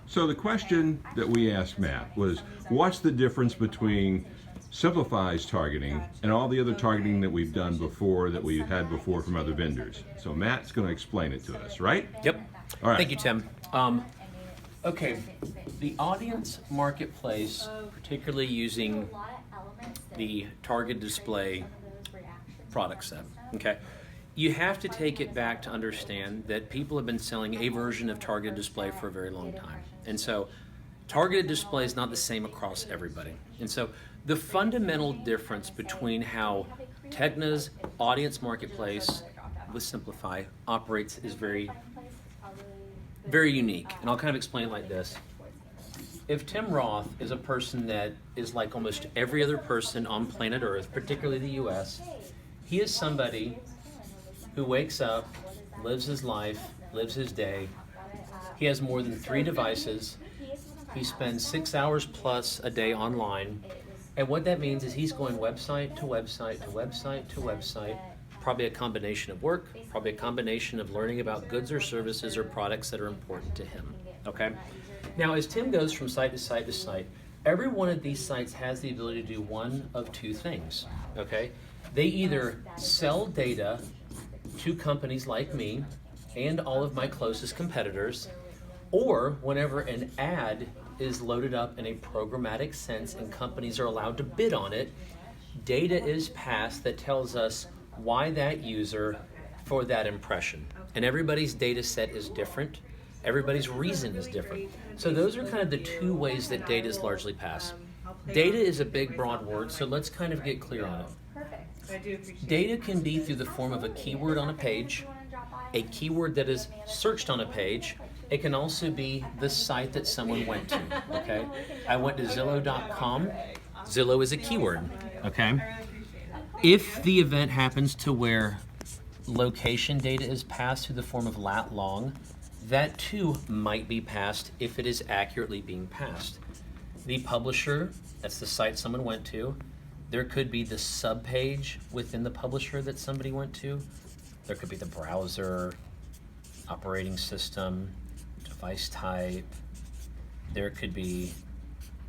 So the question that we asked Matt was, what's the difference between Simpl.fi's targeting and all the other targeting that we've done before, that we've had before from other vendors? So Matt's going to explain it to us, right? Yep. All right. Thank you, Tim. Okay, the audience marketplace, particularly using the target display product set, okay? You have to take it back to understand that people have been selling a version of targeted display for a very long time. And so targeted display is not the same across everybody. And so the fundamental difference between how Tegna's audience marketplace with Simpl.fi operates is very unique. And I'll kind of explain it like this. If Tim Roth is a person that is like almost every other person on planet Earth, particularly the US, he is somebody who wakes up, lives his life, lives his day. He has more than 3 devices. He spends 6 hours plus a day online. And what that means is he's going website to website to website to website, probably a combination of work, probably a combination of learning about goods or services or products that are important to him, okay? Now, as Tim goes from site to site to site, every one of these sites has the ability to do one of 2 things, okay? They either sell data to companies like me and all of my closest competitors, or whenever an ad is loaded up in a programmatic sense and companies are allowed to bid on it, data is passed that tells us why that user for that impression. And everybody's data set is different. Everybody's reason is different. So those are kind of the 2 ways that data is largely passed. Data is a big, broad word, so let's kind of get clear on it. Data can be through the form of a keyword on a page, a keyword that is searched on a page. It can also be the site that someone went to, okay? I went to Zillow.com. Zillow is a keyword, okay? If the event happens to where location data is passed through the form of lat long, that too might be passed if it is accurately being passed. The publisher, that's the site someone went to. There could be the subpage within the publisher that somebody went to. There could be the browser, operating system, device type. There could be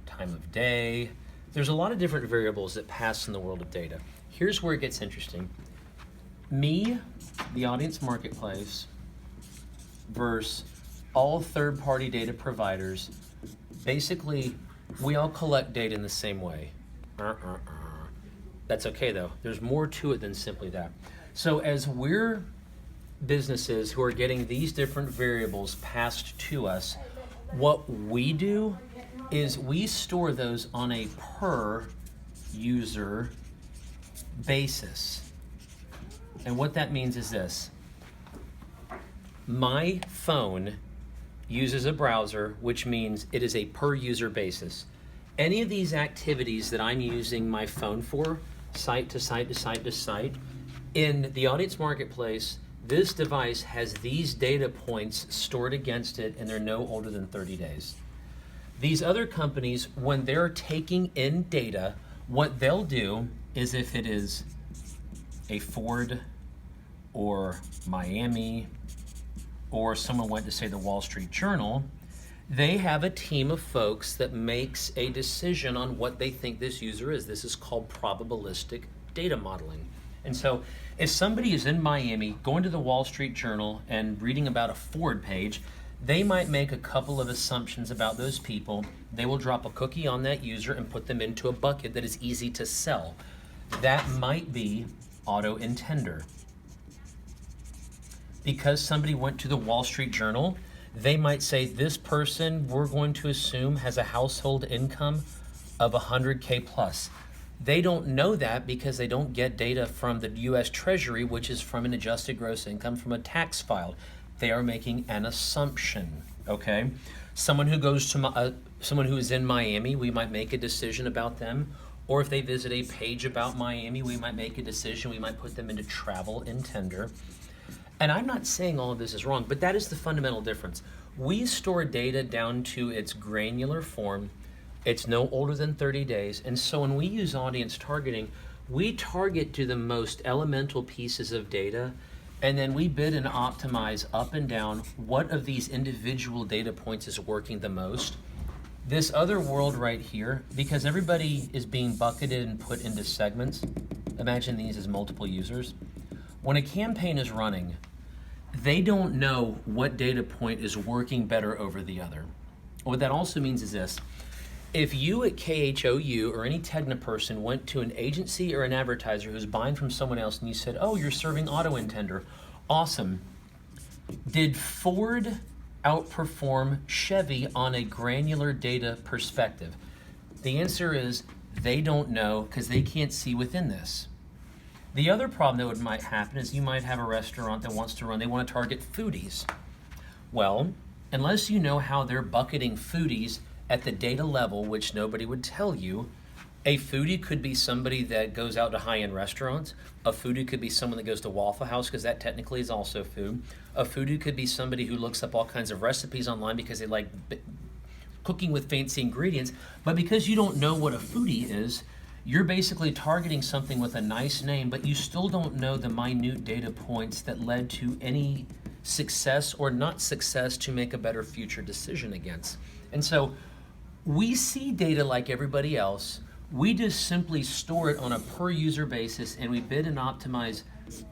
time of day. There's a lot of different variables that pass in the world of data. Here's where it gets interesting. Me, the audience marketplace, versus all third-party data providers, basically, we all collect data in the same way. That's okay though. There's more to it than simply that. So as we're businesses who are getting these different variables passed to us, what we do is we store those on a per user basis. And what that means is this. My phone uses a browser, which means it is a per user basis. Any of these activities that I'm using my phone for, site to site to site to site, in the audience marketplace, this device has these data points stored against it, and they're no older than 30 days. These other companies, when they're taking in data, what they'll do is if it is a Ford or Miami, or someone went to say the Wall Street Journal, they have a team of folks that makes a decision on what they think this user is. This is called probabilistic data modeling. And so if somebody is in Miami going to the Wall Street Journal and reading about a Ford page, they might make a couple of assumptions about those people. They will drop a cookie on that user and put them into a bucket that is easy to sell. That might be auto intender. Because somebody went to the Wall Street Journal, they might say this person we're going to assume has a household income of 100K plus. They don't know that because they don't get data from the US Treasury, which is from an adjusted gross income from a tax file. They are making an assumption, okay? Someone who goes to someone who is in Miami, we might make a decision about them. Or if they visit a page about Miami, we might make a decision. We might put them into travel intender. And I'm not saying all of this is wrong, but that is the fundamental difference. We store data down to its granular form. It's no older than 30 days. And so when we use audience targeting, we target to the most elemental pieces of data And then we bid and optimize up and down what of these individual data points is working the most. This other world right here, because everybody is being bucketed and put into segments, imagine these as multiple users. When a campaign is running, they don't know what data point is working better over the other. What that also means is this: if you at KHOU or any Tegna person went to an agency or an advertiser who's buying from someone else and you said, oh, you're serving auto intender, awesome. Did Ford outperform Chevy on a granular data perspective? The answer is they don't know because they can't see within this. The other problem that might happen is you might have a restaurant that wants to run, they want to target foodies. Well, unless you know how they're bucketing foodies at the data level, which nobody would tell you, a foodie could be somebody that goes out to high-end restaurants. A foodie could be someone that goes to Waffle House, because that technically is also food. A foodie could be somebody who looks up all kinds of recipes online because they like cooking with fancy ingredients. But because you don't know what a foodie is, you're basically targeting something with a nice name, but you still don't know the minute data points that led to any success or not success to make a better future decision against. And so we see data like everybody else. We just simply store it on a per user basis, and we bid and optimize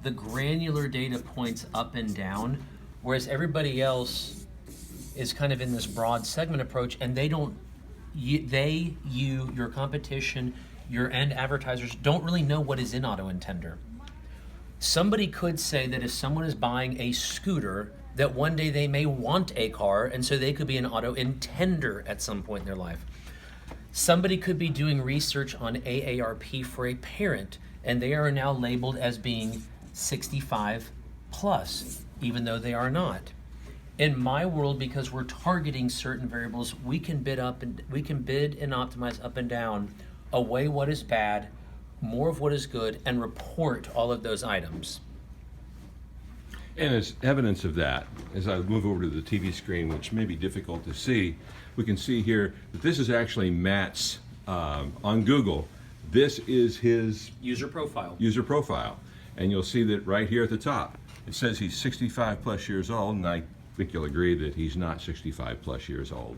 the granular data points up and down, whereas everybody else is kind of in this broad segment approach, and they don't, your competition, your end advertisers don't really know what is in auto intender. Somebody could say that if someone is buying a scooter, that one day they may want a car, and so they could be an auto intender at some point in their life. Somebody could be doing research on AARP for a parent, and they are now labeled as being 65 plus, even though they are not. In my world, because we're targeting certain variables, we can bid and optimize up and down, away what is bad, more of what is good, and report all of those items. And as evidence of that, as I move over to the TV screen, which may be difficult to see, we can see here that this is actually Matt's, on Google, this is his User profile. And you'll see that right here at the top, it says he's 65 plus years old, and I think you'll agree that he's not 65 plus years old.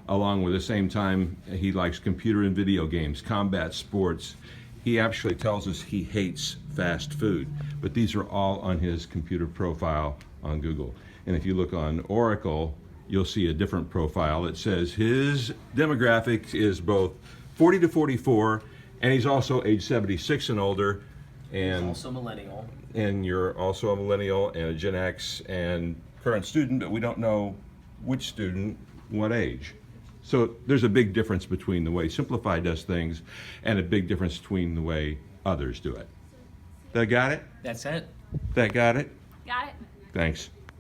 Along with the same time, he likes computer and video games, combat sports. He actually tells us he hates fast food, but these are all on his computer profile on Google. And if you look on Oracle, you'll see a different profile that says his demographic is both 40 to 44, and he's also age 76 and older. And also millennial. And you're also a millennial and a Gen X and current student, but we don't know which student, what age. So there's a big difference between the way Simpl.fi does things and a big difference between the way others do it. That got it? That's it. That got it? Got it. Thanks.